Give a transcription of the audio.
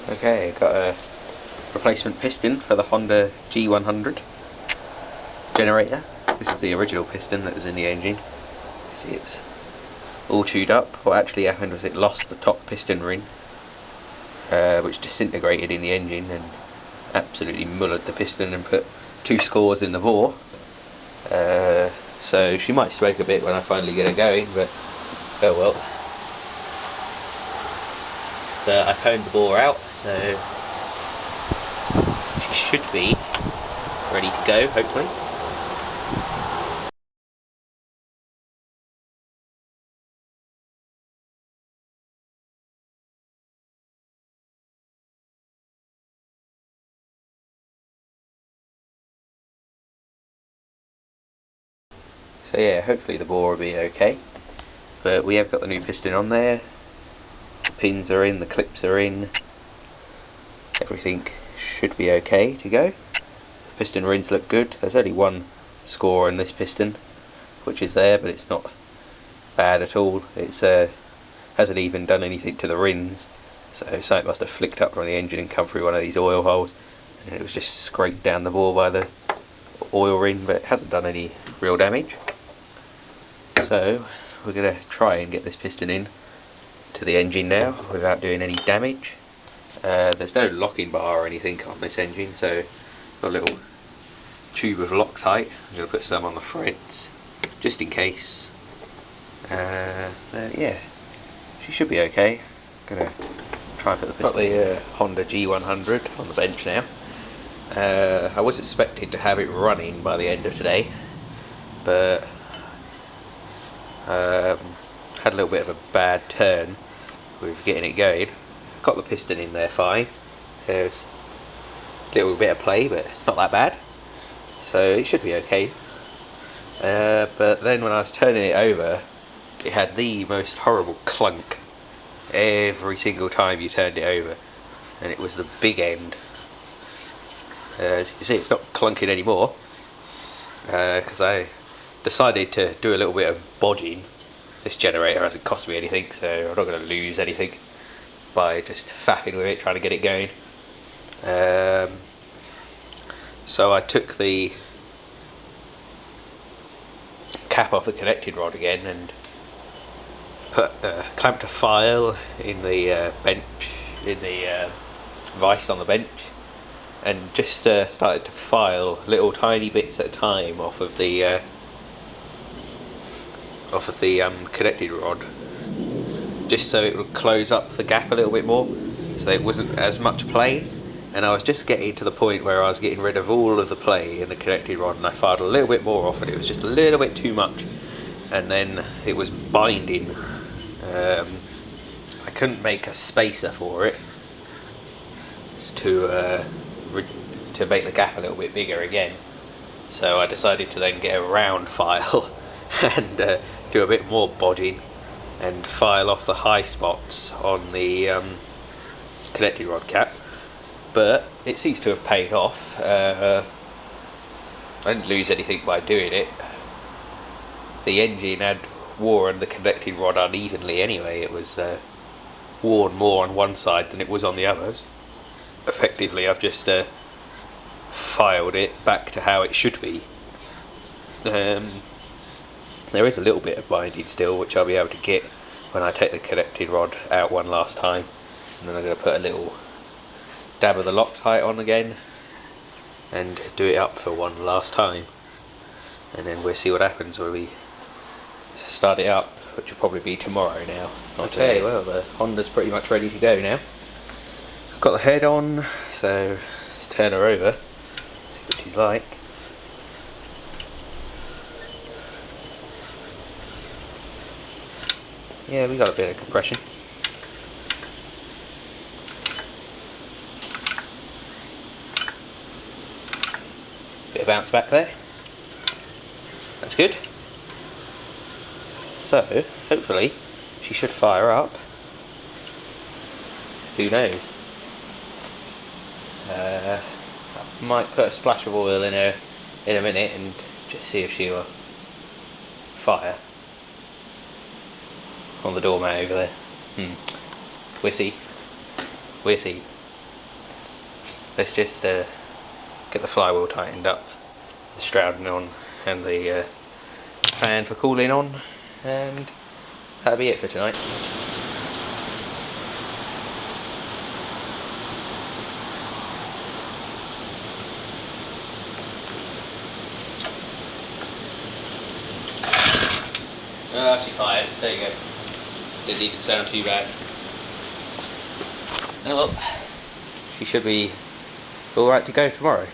Okay, got a replacement piston for the Honda G100 generator. This is the original piston that was in the engine. See, it's all chewed up. What actually happened was it lost the top piston ring, which disintegrated in the engine and absolutely mullered the piston and put 2 scores in the bore. So she might smoke a bit when I finally get it going, but oh well. But I've honed the bore out, so she should be ready to go, hopefully. So yeah, hopefully the bore will be okay. But we have got the new piston on there. The pins are in, the clips are in. Everything should be okay to go. The piston rings look good. There's only 1 score in this piston, which is there, but it's not bad at all. It's hasn't even done anything to the rings, so something must have flicked up from the engine and come through one of these oil holes, and it was just scraped down the bore by the oil ring, but it hasn't done any real damage. So we're going to try and get this piston in to the engine now without doing any damage. There's no locking bar or anything on this engine, so got a little tube of Loctite. I'm going to put some on the threads just in case. Yeah, she should be okay. I'm going to try and put the piston. Got the Honda G100 on the bench now. I was expecting to have it running by the end of today, but had a little bit of a bad turn with getting it going. Got the piston in there fine. There's a little bit of play, but it's not that bad, so it should be okay. But then when I was turning it over, it had the most horrible clunk every single time you turned it over, and it was the big end. As you see, it's not clunking anymore, because I decided to do a little bit of bodging. This generator hasn't cost me anything, so I'm not going to lose anything by just faffing with it, trying to get it going. So I took the cap off the connected rod again and clamped a file in the bench, in the vise on the bench, and just started to file little tiny bits at a time off of the connected rod, just so it would close up the gap a little bit more, so it wasn't as much play. And I was just getting to the point where I was getting rid of all of the play in the connected rod, and I filed a little bit more off, and it was just a little bit too much, and then it was binding. I couldn't make a spacer for it to make the gap a little bit bigger again, so I decided to then get a round file and do a bit more bodging and file off the high spots on the connected rod cap. But it seems to have paid off. I didn't lose anything by doing it. The engine had worn the connected rod unevenly anyway. It was worn more on one side than it was on the others. Effectively, I've just filed it back to how it should be. There is a little bit of binding still, which I'll be able to get when I take the connected rod out one last time, and then I'm going to put a little dab of the Loctite on again and do it up for one last time, and then we'll see what happens when we start it up, which will probably be tomorrow now. Okay, well, the Honda's pretty much ready to go now. I've got the head on, so let's turn her over, see what she's like. Yeah, we got a bit of compression. Bit of bounce back there. That's good. So, hopefully, she should fire up. Who knows? I might put a splash of oil in her in a minute and just see if she will fire. On the doormat over there. We'll see. let's just get the flywheel tightened up, the shrouding on, and the fan for cooling on, and that'll be it for tonight. Oh, she fired. There you go. Didn't even sound too bad. Oh well, she should be alright to go tomorrow.